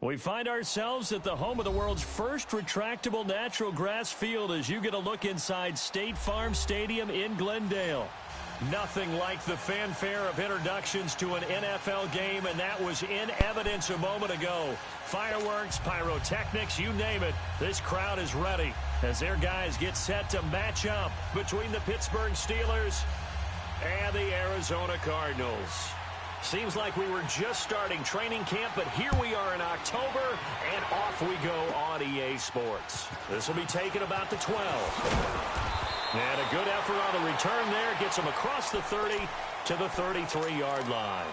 We find ourselves at the home of the world's first retractable natural grass field as you get a look inside State Farm Stadium in Glendale. Nothing like the fanfare of introductions to an NFL game, and that was in evidence a moment ago. Fireworks, pyrotechnics, you name it. This crowd is ready as their guys get set to match up between the Pittsburgh Steelers and the Arizona Cardinals. Seems like we were just starting training camp, but here we are in October, and off we go on EA Sports. This will be taken about the 12. And a good effort on the return there. Gets him across the 30 to the 33-yard line.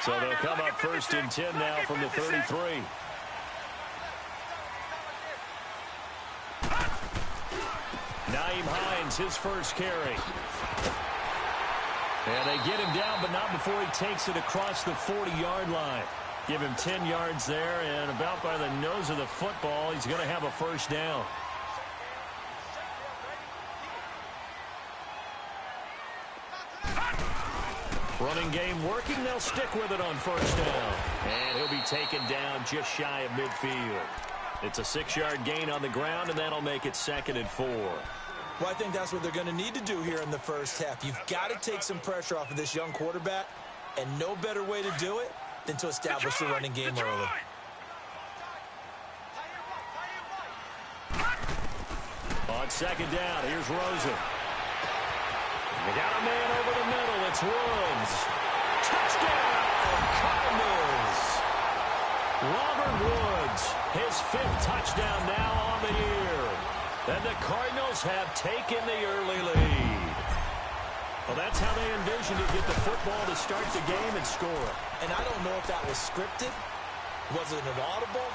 So they'll come up first and 10 now from the 33. Naeem Hines, his first carry. And they get him down, but not before he takes it across the 40-yard line. Give him 10 yards there, and about by the nose of the football, he's going to have a first down. Running game working. They'll stick with it on first down. And he'll be taken down just shy of midfield. It's a 6-yard gain on the ground, and that'll make it 2nd and 4. Well, I think that's what they're going to need to do here in the first half. You've got to take some pressure off of this young quarterback, and no better way to do it than to establish the running game early. On 2nd down, here's Rosen. They got a man over the middle. It's Woods. Touchdown, Cardinals. Robert Woods, his 5th touchdown now on the year. And the Cardinals have taken the early lead. Well, that's how they envisioned to get the football to start the game and score. And I don't know if that was scripted. Was it an audible?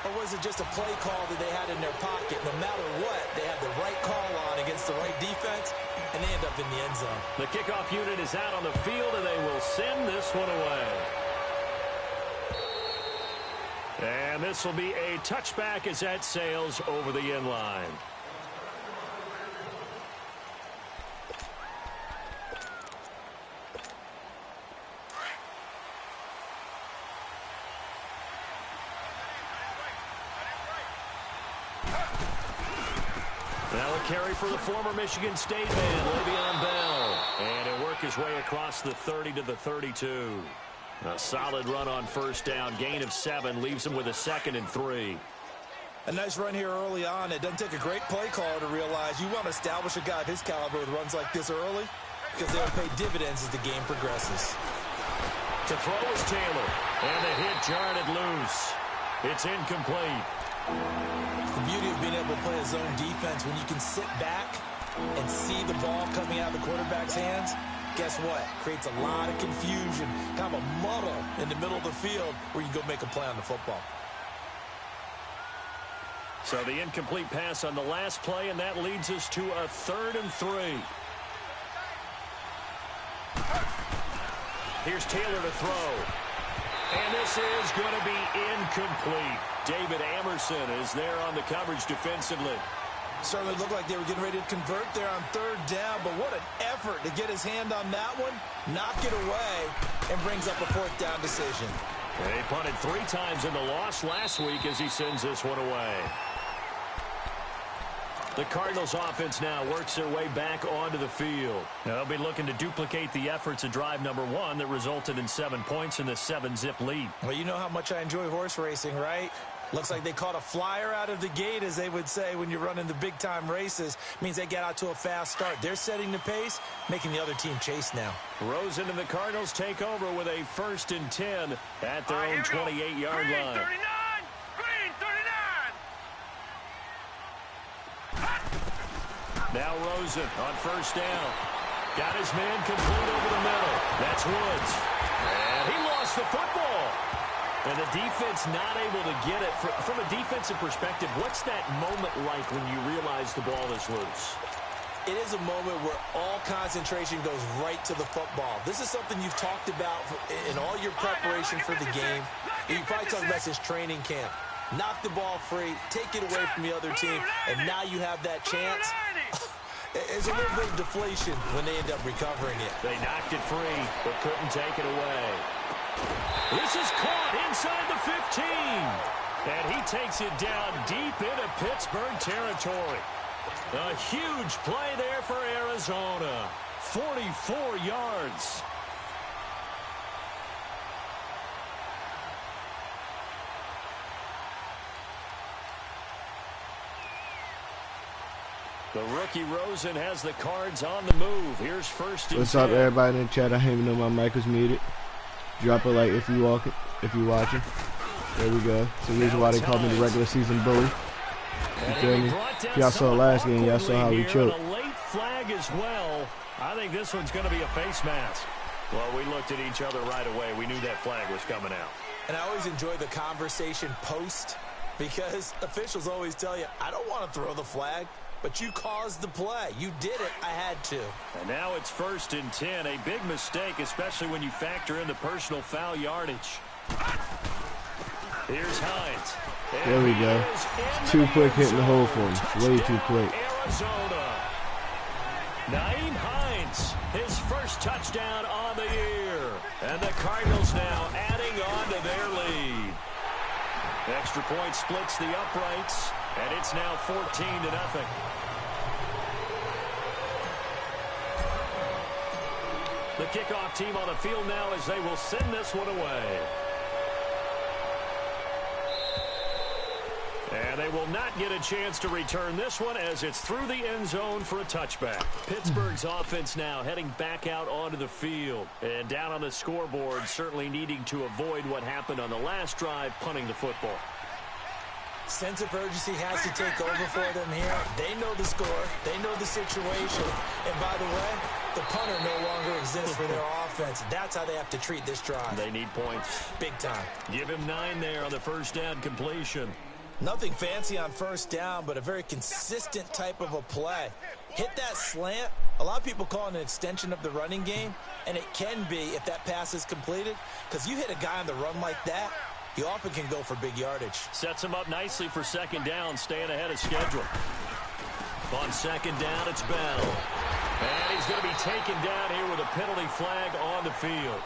Or was it just a play call that they had in their pocket? No matter what, they had the right call on against the right defense, and they end up in the end zone. The kickoff unit is out on the field, and they will send this one away. And this will be a touchback as that sails over the end line. Now a carry for the former Michigan State man, Le'Veon Bell. And he'll work his way across the 30 to the 32. A solid run on first down. Gain of 7 leaves him with a 2nd and 3. A nice run here early on. It doesn't take a great play caller to realize you want to establish a guy of his caliber with runs like this early because they'll pay dividends as the game progresses. To throw is Taylor. And the hit jarred it loose. It's incomplete. The beauty of being able to play a zone defense when you can sit back and see the ball coming out of the quarterback's hands, guess what? Creates a lot of confusion, kind of a muddle in the middle of the field where you go make a play on the football. So the incomplete pass on the last play, and that leads us to a 3rd and 3. Here's Taylor to throw. And this is going to be incomplete. David Amerson is there on the coverage defensively. Certainly looked like they were getting ready to convert there on 3rd down, but what an effort to get his hand on that one, knock it away, and brings up a 4th down decision. They punted 3 times in the loss last week as he sends this one away. The Cardinals offense now works their way back onto the field. They'll be looking to duplicate the efforts of drive number 1 that resulted in 7 points in the 7-zip lead. Well, you know how much I enjoy horse racing, right? Looks like they caught a flyer out of the gate, as they would say when you're running the big-time races. Means they get out to a fast start. They're setting the pace, making the other team chase now. Rosen and the Cardinals take over with a 1st and 10 at their own 28-yard line. 39! Green, 39! Now Rosen on first down. Got his man complete over the middle. That's Woods. And he lost the football. And the defense not able to get it. From a defensive perspective, what's that moment like when you realize the ball is loose? It is a moment where all concentration goes right to the football. This is something you've talked about in all your preparation for the game. You probably talked about since training camp. Knock the ball free, take it away from the other team, and now you have that chance. There's a little bit of deflation when they end up recovering it. They knocked it free, but couldn't take it away. This is caught inside the 15. And he takes it down deep into Pittsburgh territory. A huge play there for Arizona. 44 yards. The rookie Rosen has the Cards on the move. Here's first and 10. What's up, everybody in the chat? I didn't even know my mic was muted. Drop a like if you watching. There we go. It's the reason why they call me the regular season bully. You feel me? Y'all saw last game. Y'all saw how we choked. A late flag as well. I think this one's going to be a face mask. Well, we looked at each other right away. We knew that flag was coming out. And I always enjoy the conversation post because officials always tell you, I don't want to throw the flag. But you caused the play. You did it. I had to. And now it's first and 10. A big mistake, especially when you factor in the personal foul yardage. Here's Hines. There we go. Too quick hitting the hole for him. Way too quick. Arizona. Nyheim Hines, his first touchdown on the year. And the Cardinals now adding on to their lead. Extra point splits the uprights. And it's now 14-0. The kickoff team on the field now as they will send this one away. And they will not get a chance to return this one as it's through the end zone for a touchback. Pittsburgh's offense now heading back out onto the field. And down on the scoreboard, certainly needing to avoid what happened on the last drive, punting the football. Sense of urgency has to take over for them here. They know the score. They know the situation. And by the way, the punter no longer exists for their offense. That's how they have to treat this drive. They need points. Big time. Give him 9 there on the first down completion. Nothing fancy on first down, but a very consistent type of a play. Hit that slant. A lot of people call it an extension of the running game, and it can be if that pass is completed, because you hit a guy on the run like that, you often can go for big yardage. Sets him up nicely for second down, staying ahead of schedule. On second down, it's Bell. And he's going to be taken down here with a penalty flag on the field.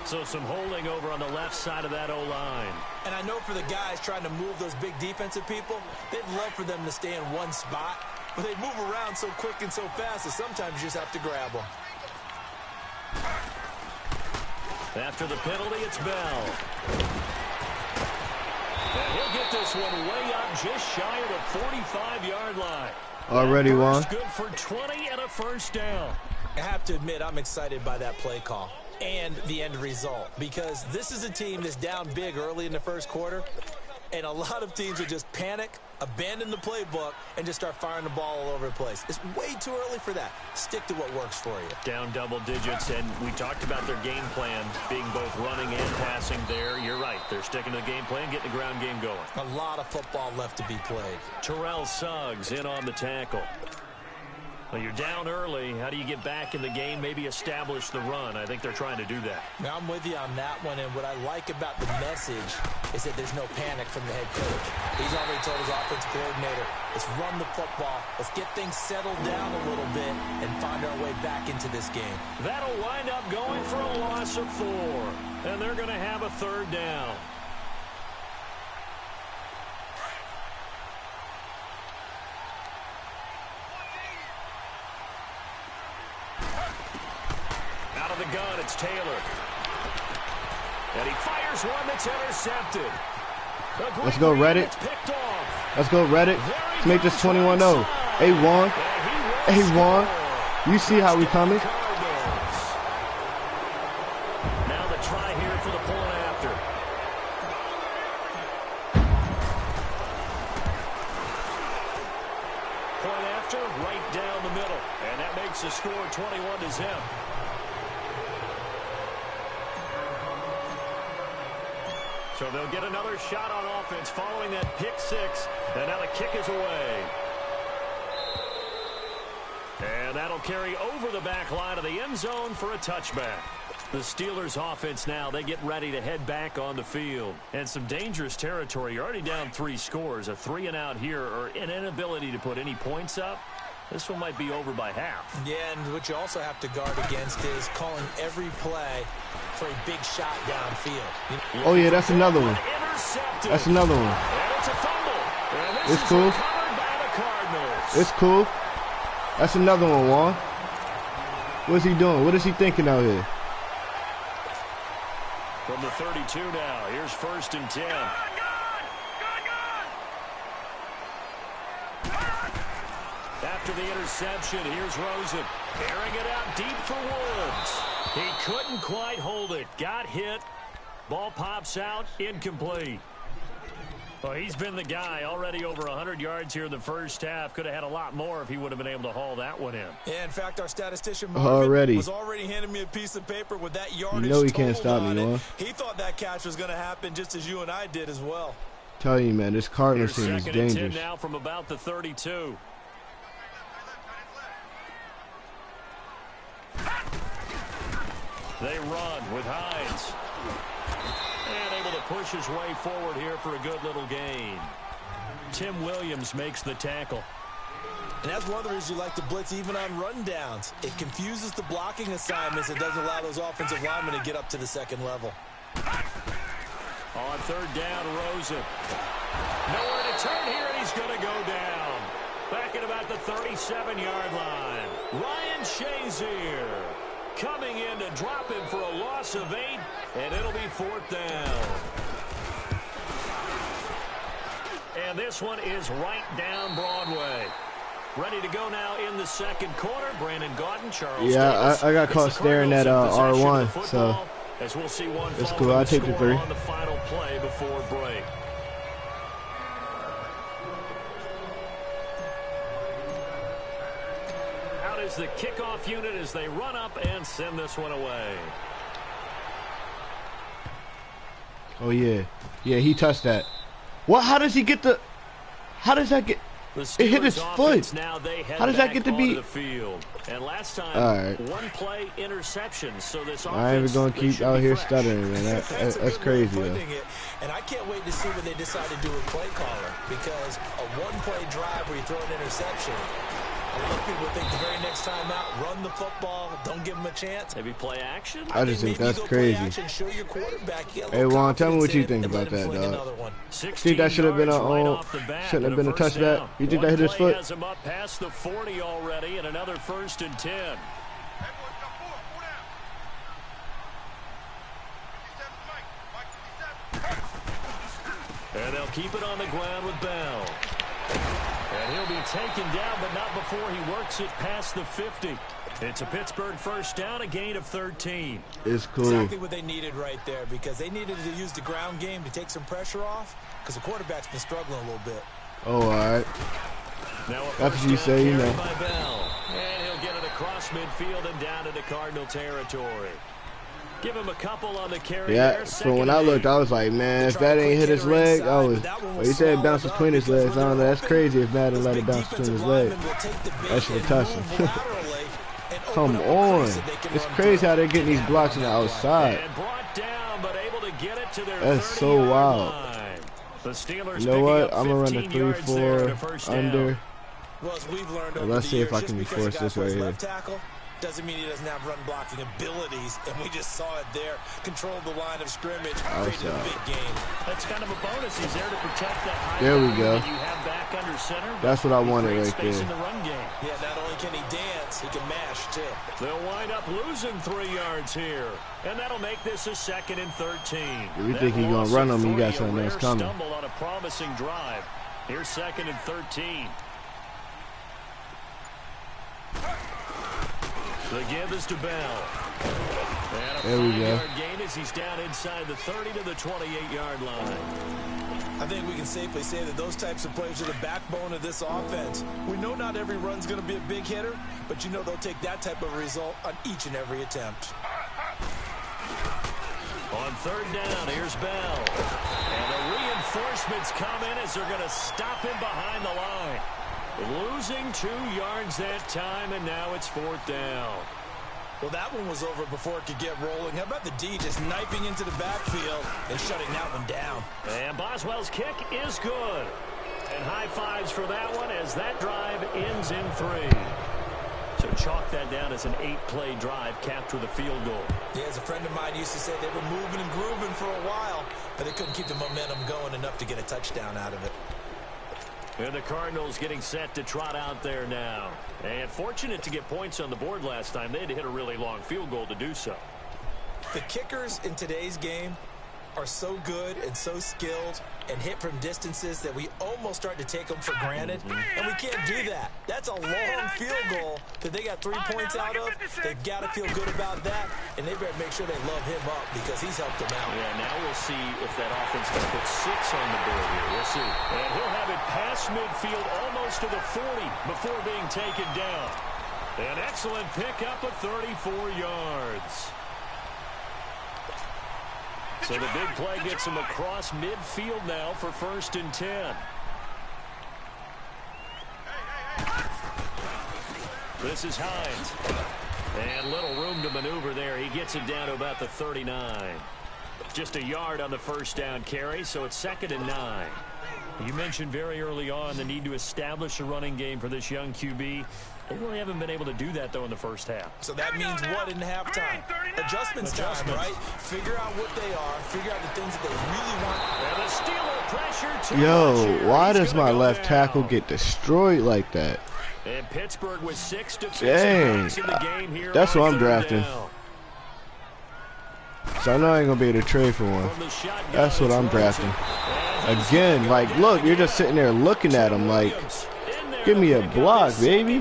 So some holding over on the left side of that O-line. And I know for the guys trying to move those big defensive people, they'd love for them to stay in one spot. But they move around so quick and so fast that sometimes you just have to grab them. After the penalty, it's Bell. And he'll get this one way up just shy of the 45-yard line. Already won. Good for 20 and a first down. I have to admit, I'm excited by that play call and the end result, because this is a team that's down big early in the first quarter, and a lot of teams will just panic, abandon the playbook, and just start firing the ball all over the place. It's way too early for that. Stick to what works for you. Down double digits, and we talked about their game plan being both running and passing there. You're right. They're sticking to the game plan, getting the ground game going. A lot of football left to be played. Terrell Suggs in on the tackle. Well, you're down early. How do you get back in the game, maybe establish the run? I think they're trying to do that. Now, I'm with you on that one, and what I like about the message is that there's no panic from the head coach. He's already told his offensive coordinator, let's run the football, let's get things settled down a little bit and find our way back into this game. That'll wind up going for a loss of 4, and they're going to have a third down. Out of the gun, it's Taylor. And he fires one that's intercepted. Let's go, Reddit. Let's go, Reddit. Let's make this 21-0. A1. A1. You see how we coming? Now the try here for the point after. Point after, right down the middle. And that makes the score 21-0. So they'll get another shot on offense following that pick 6. And now the kick is away. And that'll carry over the back line of the end zone for a touchback. The Steelers offense now, they get ready to head back on the field. And some dangerous territory. You're already down 3 scores. A 3-and-out here or an inability to put any points up. This one might be over by half. Yeah, and what you also have to guard against is calling every play for a big shot downfield. Oh, yeah, that's another one. That's another one. And it's a fumble. And this it's is cool. recovered by the Cardinals. It's cool. That's another one, Juan. What's he doing? What is he thinking out here? From the 32 now, here's 1st and 10. After the interception, here's Rosen. Airing it out deep for Woods. He couldn't quite hold it. Got hit. Ball pops out. Incomplete. Well, he's been the guy. Already over 100 yards here in the first half. Could have had a lot more if he would have been able to haul that one in. Yeah, in fact, our statistician was already handing me a piece of paper with that yardage. You know he can't stop me, Juan. He thought that catch was going to happen just as you and I did as well. Tell you, man, this Cardinals team is dangerous. 2nd and 10 now from about the 32. They run with Hines. And able to push his way forward here for a good little gain. Tim Williams makes the tackle. And that's one of the reasons you like to blitz even on rundowns. It confuses the blocking assignments. It doesn't allow those offensive linemen to get up to the second level. On 3rd down, Rosen. Nowhere to turn here, and he's going to go down. Back at about the 37-yard line. Ryan Shazier coming in to drop him for a loss of 8, and it'll be 4th down. And this one is right down Broadway. Ready to go now in the 2nd quarter. Brandon Gaudin, Charles. Yeah, I got caught staring at R1, so as we'll see one it's cool. I'll take the 3. On the final play before break. Out is the kickoff unit as they run up and send this one away. Oh, yeah. Yeah, he touched that. What? How does he get the... How does that get... It hit his foot. How does that get to be... The field. And last time, one play interception. So this I ain't even going to keep out here stuttering, man. That's crazy, though. And I can't wait to see what they decide to do with play caller. Because a one-play drive where you throw an interception, a lot of people think the very next time out, run the football, don't give them a chance. Maybe play action? I just think that's crazy. Hey, Juan, tell me what you think about that, dog. Think that should have been shouldn't have been a touchback? You think that hit his foot? Has him up past the 40 already, and another 1st and 10. And they'll keep it on the ground with Bell. And he'll be taken down, but not before he works it past the 50. It's a Pittsburgh 1st down, a gain of 13. It's cool. Exactly what they needed right there, because they needed to use the ground game to take some pressure off, because the quarterback's been struggling a little bit. Oh, all right. Now that's what you say, you know. By Bell. And he'll get it across midfield and down into Cardinal territory. Give him a couple on the carry. Yeah, so when I looked, I was like, man, if that ain't hit his leg, I was. Well, he said it bounced between his legs. I don't know. That's crazy if Madden let it bounce between his legs. That should have touched him. Come on. It's crazy how they're getting these blocks on the outside. That's so wild. You know what? I'm going to run the 3-4 under. Let's see if I can force this right here. Doesn't mean he doesn't have run blocking abilities, and we just saw it there. Controlled the line of scrimmage, created a big game. That's kind of a bonus. He's there to protect that high there we go. You have back under center. That's what I wanted right there. In the run game. Yeah, not only can he dance, he can mash too. They'll wind up losing 3 yards here, and that'll make this a 2nd and 13. If you think he's gonna run them, you got something else coming. Stumble on a promising drive. Here's 2nd and 13. The give is to Bell. And a 5-yard gain as he's down inside the 30 to the 28-yard line. I think we can safely say that those types of plays are the backbone of this offense. We know not every run's going to be a big hitter, but you know they'll take that type of result on each and every attempt. On 3rd down, here's Bell. And the reinforcements come in as they're going to stop him behind the line. Losing 2 yards that time, and now it's 4th down. Well, that one was over before it could get rolling. How about the D just knifing into the backfield and shutting that one down? And Boswell's kick is good. And high fives for that one as that drive ends in 3. So chalk that down as an 8-play drive, capped with a field goal. Yeah, as a friend of mine used to say, they were moving and grooving for a while, but they couldn't keep the momentum going enough to get a touchdown out of it. And the Cardinals getting set to trot out there now. And fortunate to get points on the board last time. They had to hit a really long field goal to do so. The kickers in today's game are so good and so skilled and hit from distances that we almost start to take them for granted, and we can't do that. That's a long field goal that they got 3 points out of. They've got to feel good about that, and they better make sure they love him up because he's helped them out. Yeah, now we'll see if that offense can put 6 on the board here. We'll see. And he'll have it past midfield almost to the 40 before being taken down. An excellent pickup of 34 yards. So the big play gets him across midfield now for 1st and 10. This is Hines. And little room to maneuver there. He gets it down to about the 39. Just a yard on the first down carry, so it's 2nd and 9. You mentioned very early on the need to establish a running game for this young QB. They really haven't been able to do that, though, in the first half. So that means what in halftime? Adjustments time, right? Figure out what they are. Figure out the things that they really want. And the Steeler pressure. Yo, why does my left tackle get destroyed like that? And Pittsburgh with 6 defensive Dang, in the game here. that's what I'm drafting. So I know I ain't gonna be able to trade for one. That's what I'm drafting. Again, like, look, you're just sitting there looking at him like, give me a block, baby.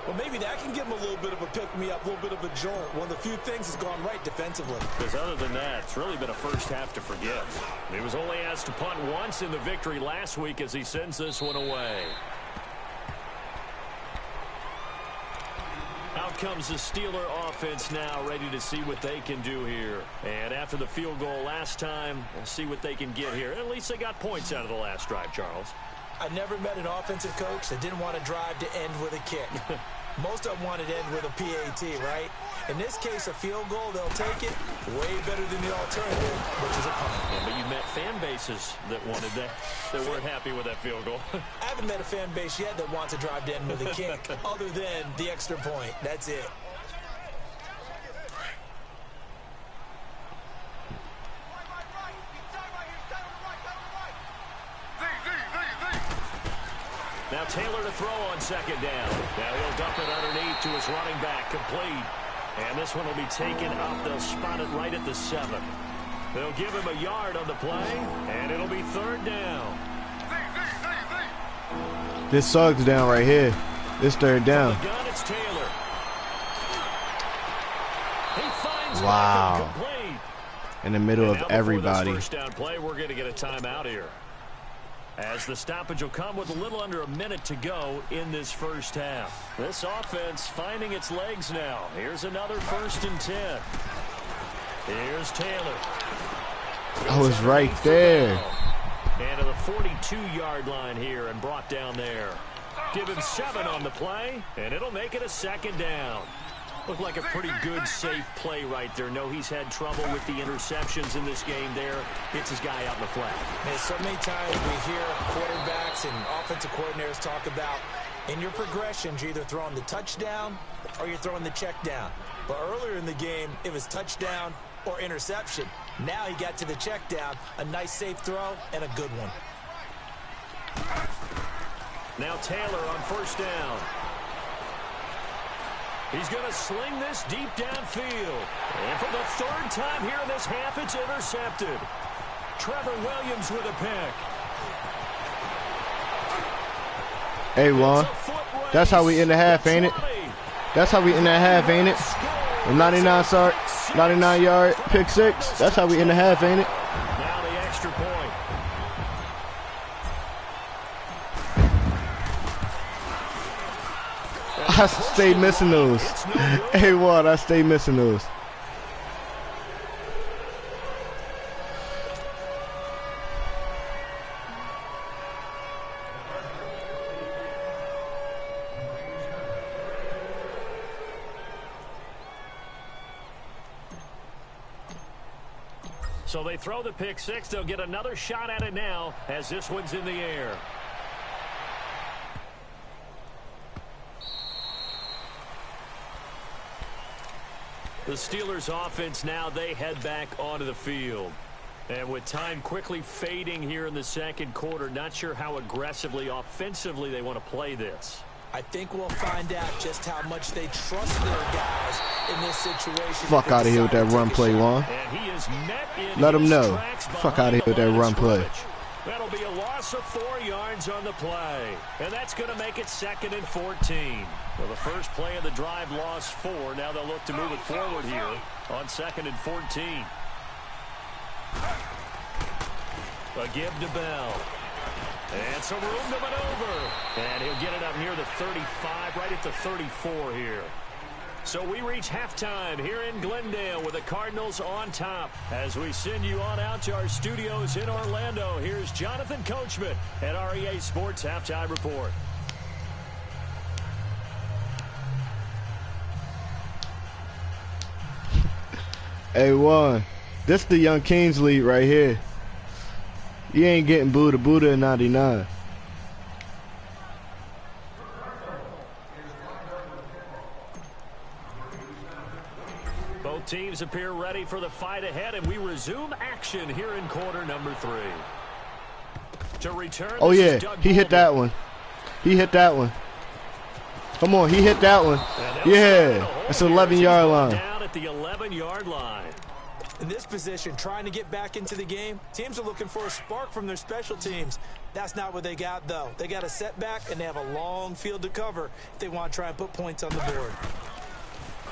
Well, maybe that can give him a little bit of a pick-me-up, a little bit of a jolt. One of the few things has gone right defensively. Because other than that, it's really been a first half to forget. He was only asked to punt once in the victory last week as he sends this one away. Out comes the Steeler offense now, ready to see what they can do here. And after the field goal last time, we'll see what they can get here. At least they got points out of the last drive, Charles. I never met an offensive coach that didn't want to drive to end with a kick. Most of them wanted to end with a PAT, right? In this case, a field goal, they'll take it way better than the alternative, which is a punt. Yeah, but you've met fan bases that wanted that weren't happy with that field goal. I haven't met a fan base yet that wants to drive to end with a kick, other than the extra point. That's it. Now Taylor to throw on 2nd down. Now he'll dump it underneath to his running back, complete. And this one will be taken up. They'll spot it right at the 7. They'll give him a yard on the play, and it'll be 3rd down. This Suggs down right here. This 3rd down. From the gun, it's Taylor. He finds wow. complete. In the middle of everybody. First down play, we're going to get a timeout here. As the stoppage will come with a little under a minute to go in this first half. This offense finding its legs now. Here's another 1st and 10. Here's Taylor. I was right there. And to the 42-yard line here and brought down there. Give him 7 on the play, and it'll make it a 2nd down. Looked like a pretty good, safe play right there. No, he's had trouble with the interceptions in this game there. Hits his guy out in the flat. Man, so many times we hear quarterbacks and offensive coordinators talk about in your progressions, you're either throwing the touchdown or you're throwing the check down. But earlier in the game, it was touchdown or interception. Now he got to the check down, a nice safe throw, and a good one. Now Taylor on 1st down. He's going to sling this deep downfield. And for the 3rd time here in this half, it's intercepted. Trevor Williams with a pick. Hey, Juan. That's how we end the half, ain't it? That's how we end that half, ain't it? The 99-yard pick 6. That's how we end the half, ain't it? Now the extra point. I stay missing those. Hey, Juan, I stay missing those. So they throw the pick six. They'll get another shot at it now as this one's in the air. The Steelers offense now, they head back onto the field. And with time quickly fading here in the second quarter, not sure how aggressively, offensively they want to play this. I think we'll find out just how much they trust their guys in this situation. Fuck out of here with that run play, Juan. Let them know. Fuck out of here with that run play. That'll be a loss of 4 yards on the play. And that's going to make it 2nd and 14. Well, the first play of the drive lost 4. Now they'll look to move it forward here on 2nd and 14. A give to Bell. And some room to maneuver. And he'll get it up near the 35, right at the 34 here. So we reach halftime here in Glendale with the Cardinals on top. As we send you on out to our studios in Orlando, here's Jonathan Coachman at REA Sports Halftime Report. Hey, Juan, this the Young Kings lead right here. You ain't getting Buddha in 99. Both teams appear ready for the fight ahead, and we resume action here in quarter number 3. To return, oh yeah, he hit that one. He hit that one. Come on, he hit that one. Yeah, that's an 11-yard line. Down at the 11-yard line. In this position, trying to get back into the game, teams are looking for a spark from their special teams. That's not what they got, though. They got a setback, and they have a long field to cover if they want to try and put points on the board.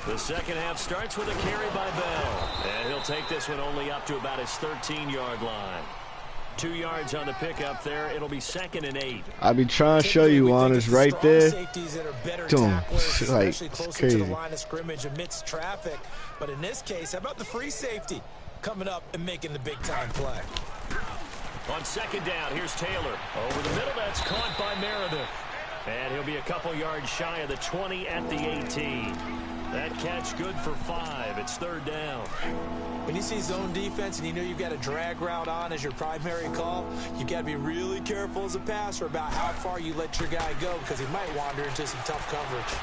The second half starts with a carry by Bell. And he'll take this one only up to about his 13-yard line. 2 yards on the pickup there. It'll be 2nd and 8. I be trying to show you, Juan, is right there. Boom. Like, it's crazy. To the line of scrimmage amidst traffic. But in this case, how about the free safety coming up and making the big-time play? On 2nd down, here's Taylor. Over the middle, that's caught by Meredith. And he'll be a couple yards shy of the 20 at the 18. That catch good for 5. It's 3rd down. When you see zone defense and you know you've got a drag route on as your primary call, you've got to be really careful as a passer about how far you let your guy go because he might wander into some tough coverage.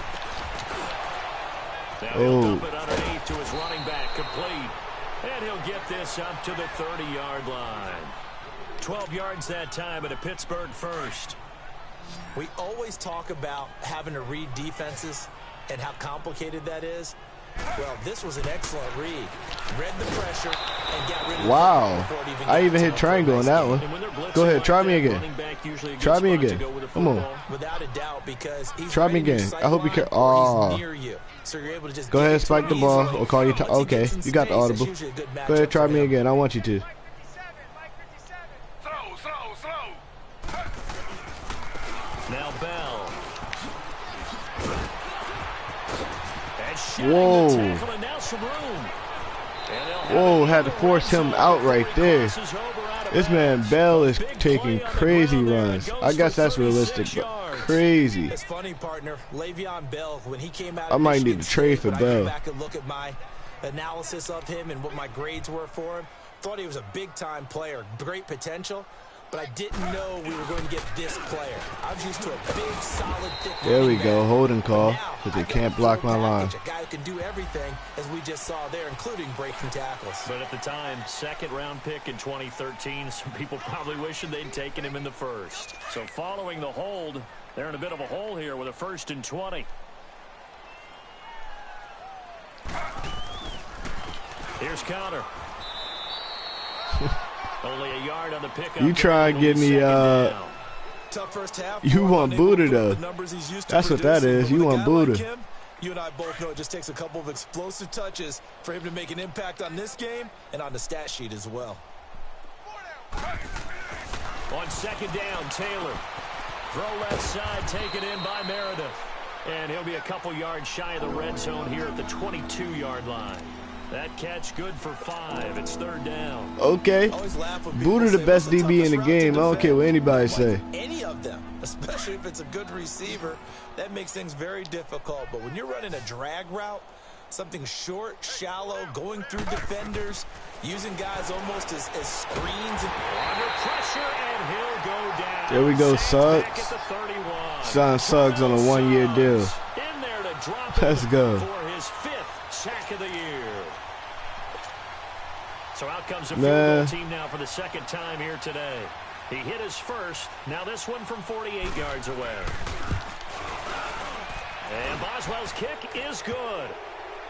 Now he'll dump it underneath to his running back, complete. And he'll get this up to the 30-yard line. 12 yards that time and a Pittsburgh first. We always talk about having to read defenses and how complicated that is. Well, this was an excellent read. Read the pressure and got rid of wow. I even hit triangle on that one. Go ahead, try me again. Try me again. Come on. Without a doubt, because he's try me again. I hope you can. Oh. So you're able to just go ahead, spike the ball or call you. Okay, you got the audible. Go ahead, try me again. I want you to. Now Bell. Whoa. Whoa, had to force him out right there. This man Bell is taking crazy runs. I guess that's realistic, but crazy. It's funny, partner. Le'Veon Bell, when he came out, I might need to trade for Bell. Back and look at my analysis of him and what my grades were for him. Thought he was a big-time player, great potential. But I didn't know we were going to get this player. I was used to a big, solid, thick. There we go, holding call, because they can't block my line. A guy who can do everything, as we just saw there, including breaking tackles. But at the time, 2nd-round pick in 2013, some people probably wishing they'd taken him in the first. So following the hold, they're in a bit of a hole here with a 1st and 20. Here's Connor. Only a yard on the pickup. You try and give me tough first half. You want Buddha though. That's what that is. You want Buddha. You and I both know it just takes a couple of explosive touches for him to make an impact on this game and on the stat sheet as well. On 2nd down, Taylor. Throw left side, taken in by Meredith. And he'll be a couple yards shy of the red zone here at the 22-yard line. That catch good for 5. It's 3rd down. Okay. Buddha the best DB in the game. I don't care what anybody say. Any of them, especially if it's a good receiver, that makes things very difficult. But when you're running a drag route, Something short, shallow, going through defenders, using guys almost as screens. Under pressure, and he'll go down. There we go, Suggs. Sign Suggs on a 1-year deal. In there to drop Let's go. For his 5th sack of the year. So out comes the field goal team now for the 2nd time here today. He hit his first. Now this one from 48 yards away. And Boswell's kick is good.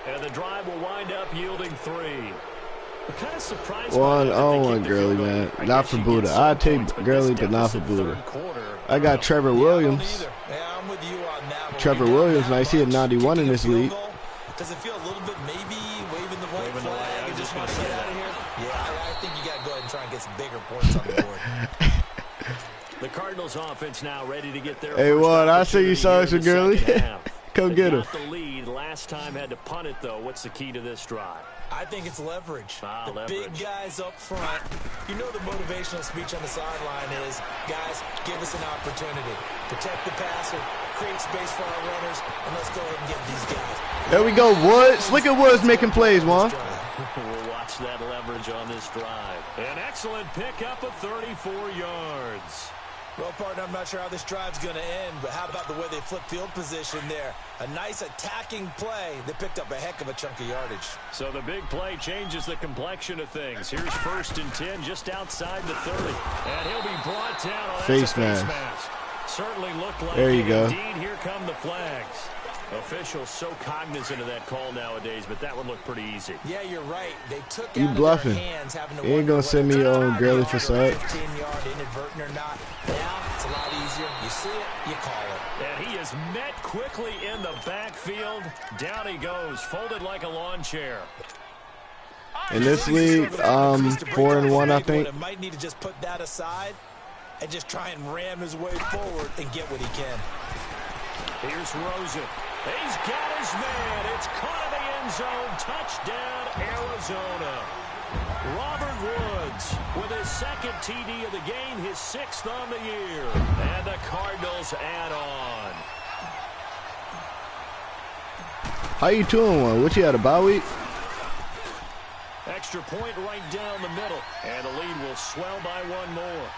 And the drive will wind up yielding 3. I'm kind of surprised. I don't want Gurley, man. Not for Buddha. I'd take Gurley, but not for Buddha. I got Trevor Williams. Yeah, I'm with you on that one. Trevor Williams, nice. He had 91 in this league. Does it feel a little bit maybe waving the white flag and just want to get out of here? Yeah, I think you got to go ahead and try and get some bigger points on the board. The Cardinals offense now ready to get their Hey, Juan, I see you saw some Gurley. Come get him. The lead last time, had to punt it though. What's the key to this drive? I think it's leverage. Leverage. Big guys up front. You know the motivational speech on the sideline is, guys, give us an opportunity. Protect the passer, create space for our runners, and let's go ahead and get these guys. There we go, Woods. Look at Woods making plays, Juan. We'll watch that leverage on this drive. An excellent pickup of 34 yards. Well, partner, I'm not sure how this drive's going to end, but how about the way they flip field position there? A nice attacking play that picked up a heck of a chunk of yardage. So the big play changes the complexion of things. Here's 1st and 10 just outside the 30. And he'll be brought down on face mask. Certainly looked like there you it. go. Indeed, here come the flags. Officials so cognizant of that call nowadays, but that one looked pretty easy. Yeah, you're right. They took you out bluffing. Of their hands, having to you ain't gonna send me on Gurley for Suggs. 15-yard inadvertent or not. Now it's a lot easier. You see it, you call it. And he is met quickly in the backfield. Down he goes, folded like a lawn chair. In this league, 4-1, I think. Might need to just put that aside and just try and ram his way forward and get what he can. Here's Rosen. He's got his man. It's caught in the end zone. Touchdown, Arizona. Robert Woods with his 2nd TD of the game, his 6th on the year. And the Cardinals add on. How you 2-1? What you had, a bye week? Extra point right down the middle. And the lead will swell by 1 more.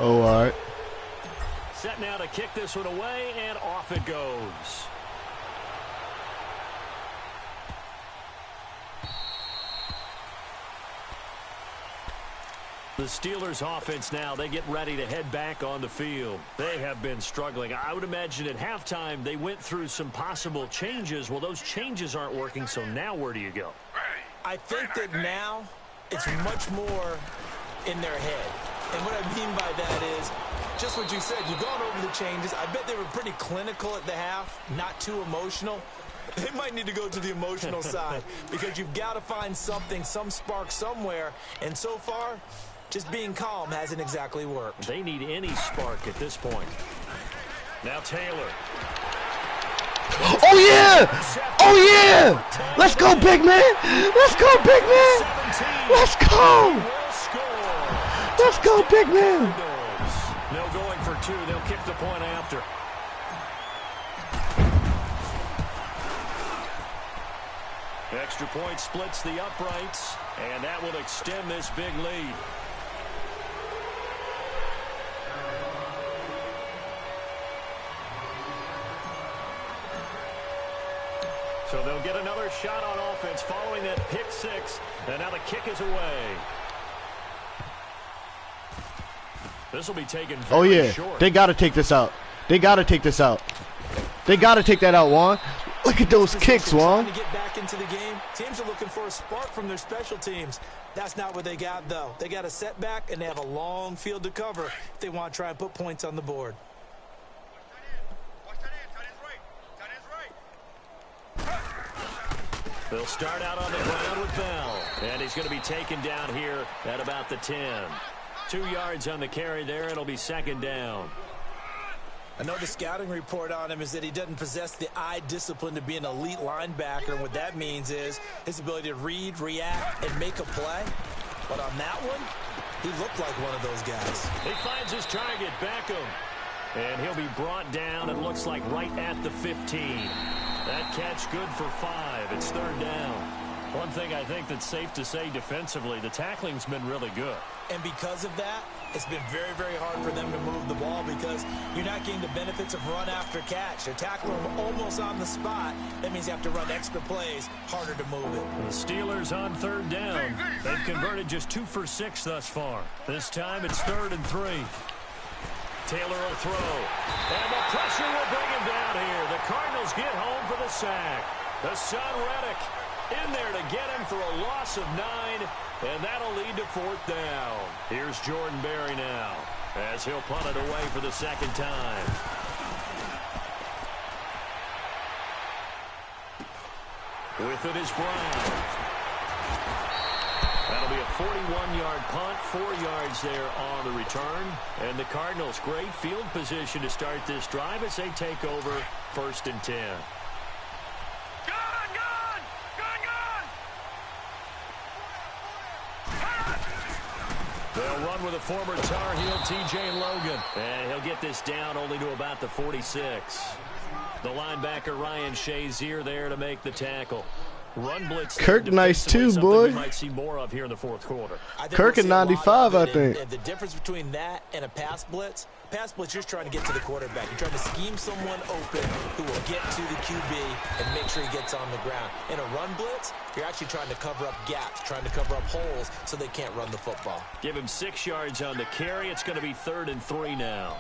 Oh, all right. Set now to kick this one away, and off it goes. The Steelers offense now, they get ready to head back on the field. They have been struggling. I would imagine at halftime they went through some possible changes. Well, those changes aren't working, so now where do you go? I think that now it's much more in their head. And what I mean by that is just what you said. You've gone over the changes. I bet they were pretty clinical at the half, not too emotional. They might need to go to the emotional side because you've got to find something, some spark somewhere. And so far, just being calm hasn't exactly worked. They need any spark at this point. Now Taylor. Oh, yeah! Oh, yeah! Let's go, big man! Let's go, big man! Let's go! Let's go, big man! No going for 2. They'll kick the point after. Extra point splits the uprights, and that will extend this big lead. So they'll get another shot on offense following that pick 6, and now the kick is away. This will be taken very short. They got to take this out. They got to take this out. They got to take that out, Juan. Look at those kicks, Juan. To get back into the game, teams are looking for a spark from their special teams. That's not what they got, though. They got a setback, and they have a long field to cover if they want to try and put points on the board. They'll start out on the ground with Bell, and he's going to be taken down here at about the 10. 2 yards on the carry there. It'll be 2nd down. I know the scouting report on him is that he doesn't possess the eye discipline to be an elite linebacker, and what that means is his ability to read, react, and make a play. But on that one, he looked like one of those guys. He finds his target, Beckham. And he'll be brought down, it looks like right at the 15. That catch good for 5. It's 3rd down. One thing I think that's safe to say defensively, the tackling's been really good. And because of that, it's been very, very hard for them to move the ball because you're not getting the benefits of run after catch. They're tackling them almost on the spot. That means you have to run extra plays, harder to move it. The Steelers on 3rd down. They've converted just 2 for 6 thus far. This time it's 3rd and 3. Taylor will throw. And the pressure will bring him down here. The Cardinals get home for the sack. The son Reddick in there to get him for a loss of 9, and that'll lead to 4th down. Here's Jordan Berry now as he'll punt it away for the 2nd time. With it is Brown. That'll be a 41-yard punt, 4 yards there on the return. And the Cardinals, great field position to start this drive as they take over 1st and 10. They'll run with a former Tar Heel, T.J. Logan. And he'll get this down only to about the 46. The linebacker, Ryan Shazier, there to make the tackle. Run blitz. Kirk nice too, boy. We might see more of here in the 4th quarter. Kirk at 95, I think. And the difference between that and a pass blitz, you're just trying to get to the quarterback. You're trying to scheme someone open who will get to the QB and make sure he gets on the ground. In a run blitz, you're actually trying to cover up gaps, trying to cover up holes so they can't run the football. Give him 6 yards on the carry. It's going to be 3rd and 3 now.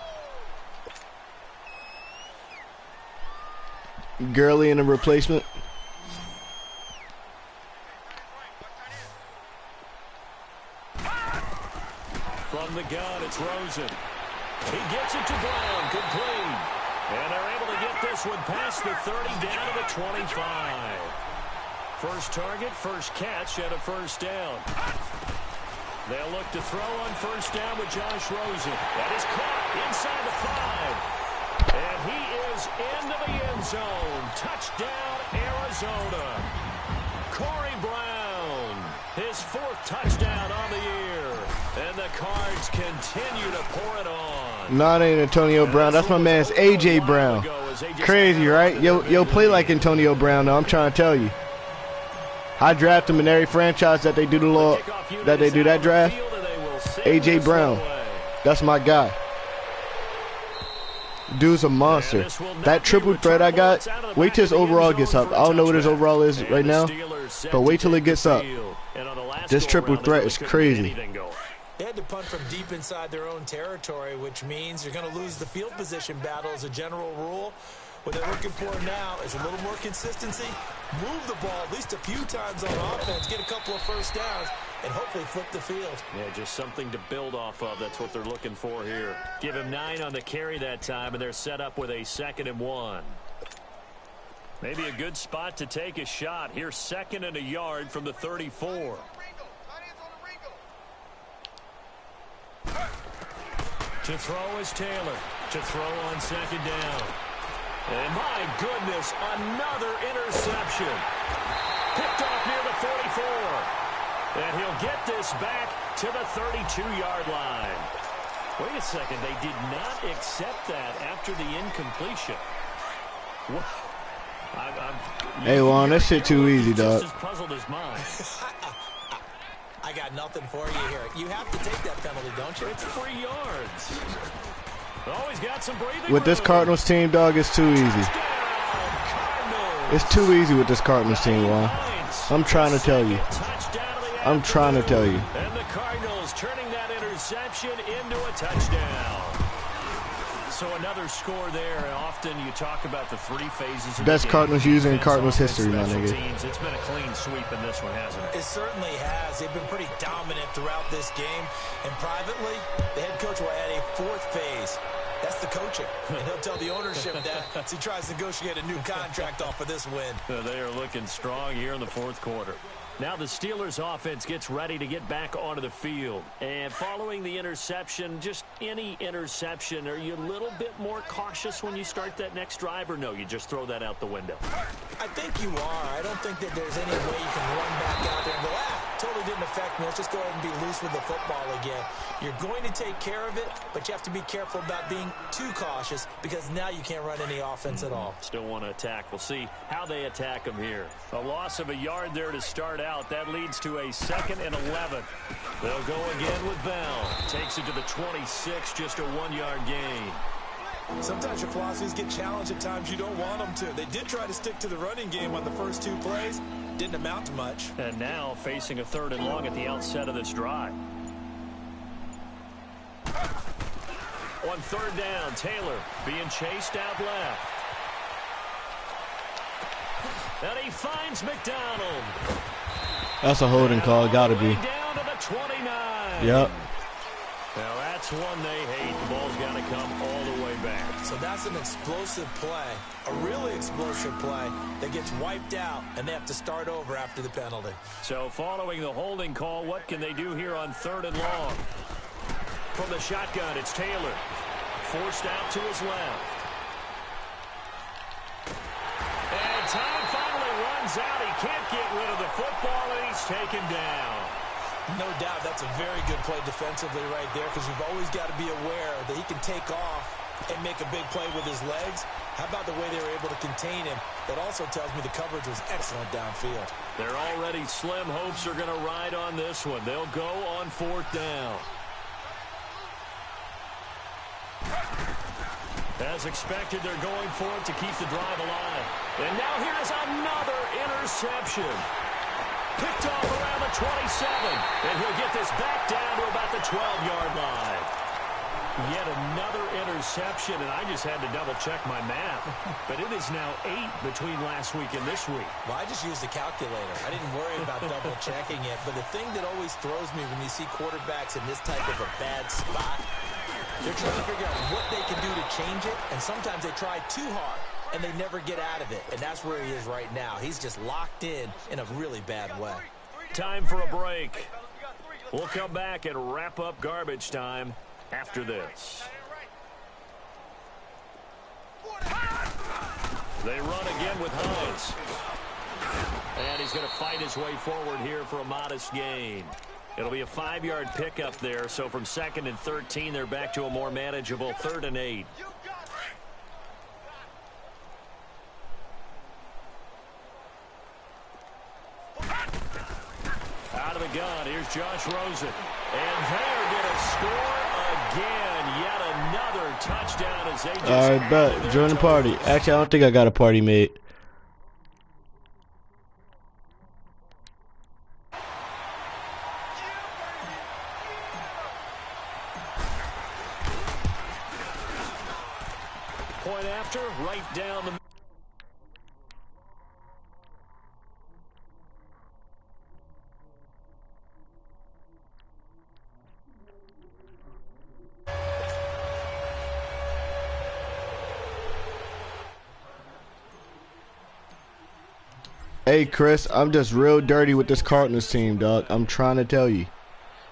Gurley in a replacement. From the gun, it's Rosen. He gets it to Brown, complete. And they're able to get this one past the 30, down to the 25. First target, first catch, and a 1st down. They'll look to throw on 1st down with Josh Rosen. That is caught inside the 5. And he is into the end zone. Touchdown, Arizona. Corey Brown, his 4th touchdown on the year. And the Cards continue to pour it on. No, it ain't Antonio Brown. That's my man's A.J. Brown. Crazy, right? Yo, play like Antonio Brown, though. I'm trying to tell you. I draft him in every franchise that they do that draft. A.J. Brown. That's my guy. Dude's a monster. That triple threat I got, wait till his overall gets up. I don't know what his overall is right now, but wait till it gets up. This triple threat is crazy. They had to punt from deep inside their own territory, which means you're going to lose the field position battle as a general rule. What they're looking for now is a little more consistency, move the ball at least a few times on offense, get a couple of 1st downs, and hopefully flip the field. Yeah, just something to build off of. That's what they're looking for here. Give him 9 on the carry that time, and they're set up with a 2nd and 1. Maybe a good spot to take a shot. Here's 2nd and a yard from the 34. To throw is Taylor. To throw on 2nd down. And my goodness, another interception. Picked off near the 44. And he'll get this back to the 32-yard line. Wait a second, they did not accept that after the incompletion. Wow. Hey, Juan, that shit too easy, dog. Just as puzzled as mine. I got nothing for you here. You have to take that penalty, don't you? It's 3 yards. Always got some breathing with this Cardinals team, dog, it's too easy. It's too easy with this Cardinals team, Juan. I'm trying to tell you. I'm trying to tell you. And the Cardinals turning that interception into a touchdown. So another score there. Often you talk about the 3 phases of best Cardinals user in Cardinals history, my nigga. It's been a clean sweep in this one, hasn't it? It certainly has. They've been pretty dominant throughout this game. And privately, the head coach will add a 4th phase. That's the coaching. And he'll tell the ownership that as he tries to negotiate a new contract off of this win. They are looking strong here in the 4th quarter. Now the Steelers offense gets ready to get back onto the field. And following the interception, just any interception, are you a little bit more cautious when you start that next drive, or no, you just throw that out the window? I think you are. I don't think that there's any way you can run back out there and go, totally didn't affect me. Let's just go ahead and be loose with the football again. You're going to take care of it, but you have to be careful about being too cautious because now you can't run any offense at all. Still want to attack. We'll see how they attack them here. A loss of a yard there to start out. That leads to a 2nd and 11. They'll go again with Bell. Takes it to the 26, just a 1-yard gain. Sometimes your philosophies get challenged at times you don't want them to. They did try to stick to the running game on the first 2 plays. Didn't amount to much. And now facing a 3rd and long at the outset of this drive. On 3rd down, Taylor being chased out left. And he finds McDonald. That's a holding call. Gotta be. Down to the 29. Yep. Now that's one they hate. The ball's got to come all the way back. So that's an explosive play, a really explosive play that gets wiped out, and they have to start over after the penalty. So following the holding call, what can they do here on 3rd and long? From the shotgun, it's Taylor. Forced out to his left. And time finally runs out. He can't get rid of the football, and he's taken down. No doubt that's a very good play defensively right there because you've always got to be aware that he can take off and make a big play with his legs. How about the way they were able to contain him? That also tells me the coverage was excellent downfield. Their already slim hopes are going to ride on this one. They'll go on 4th down. As expected, they're going for it to keep the drive alive. And now here's another interception. Picked off around the 27. And he'll get this back down to about the 12-yard line. Yet another interception, and I just had to double-check my math. But it is now 8 between last week and this week. Well, I just used a calculator. I didn't worry about double-checking it. But the thing that always throws me when you see quarterbacks in this type of a bad spot, they're trying to figure out what they can do to change it, and sometimes they try too hard, and they never get out of it. And that's where he is right now. He's just locked in a really bad way. Time for a break. We'll come back and wrap up garbage time after this. They run again with Hines. And he's going to fight his way forward here for a modest gain. It'll be a 5-yard pickup there, so from 2nd and 13, they're back to a more manageable 3rd and 8. Out of the gun, here's Josh Rosen. And they're going to score again. Yet another touchdown as they just... All right, bet. Join the party. Actually, I don't think I got a party made. Point after, right down the... Hey, Chris, I'm just real dirty with this Cardinals team, dog. I'm trying to tell you.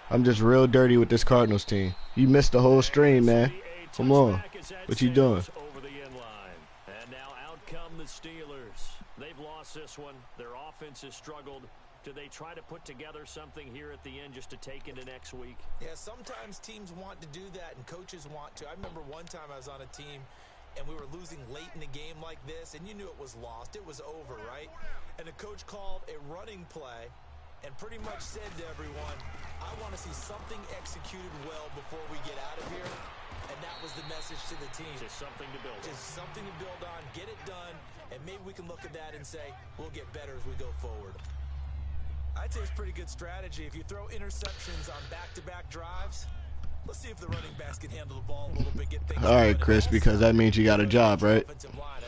I'm just real dirty with this Cardinals team. You missed the whole stream, man. Come on. What you doing? And now out come the Steelers. They've lost this one. Their offense has struggled. Do they try to put together something here at the end just to take into next week? Yeah, sometimes teams want to do that and coaches want to. I remember one time I was on a team and we were losing late in the game like this, and you knew it was lost. It was over, right? And the coach called a running play and pretty much said to everyone, I want to see something executed well before we get out of here. And that was the message to the team. Just something to build on. Just something to build on, get it done, and maybe we can look at that and say, we'll get better as we go forward. I'd say it's pretty good strategy. If you throw interceptions on back-to-back drives, let's see if the running backs can handle the ball a little bit, get things. All right, Chris, because that means you got a job, right? I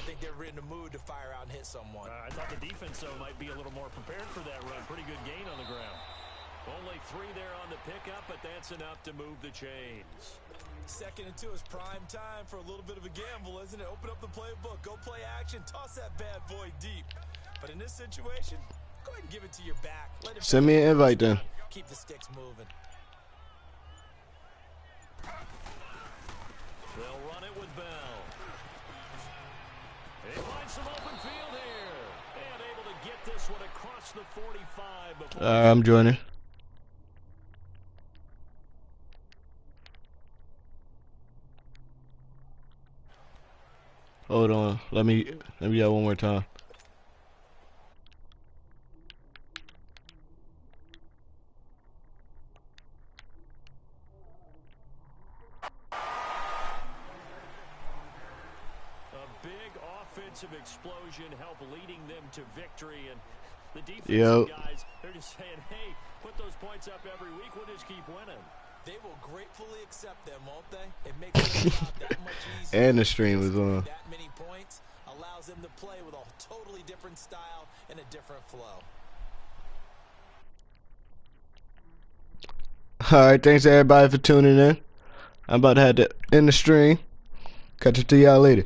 think they're in the mood to fire out and hit someone. I thought the defense, though, might be a little more prepared for that run. Pretty good gain on the ground. Only 3 there on the pickup, but that's enough to move the chains. 2nd and 2 is prime time for a little bit of a gamble, isn't it? Open up the playbook, go play action, toss that bad boy deep. But in this situation, go Go ahead and give it to your back. Send me an invite then. Keep the sticks moving. They'll run it with Bell. He finds some open field here. And able to get this one across the 45 before. I'm joining. Hold on. Let me go one more time. Offensive explosion help leading them to victory, and the defensive guys, they're just saying, hey, put those points up every week, we'll just keep winning. They will gratefully accept them, won't they? It makes their job that much easier. And the stream was on. That many points allows them to play with a totally different style and a different flow. Alright, thanks everybody for tuning in. I'm about to have to end the stream. Catch you to y'all later.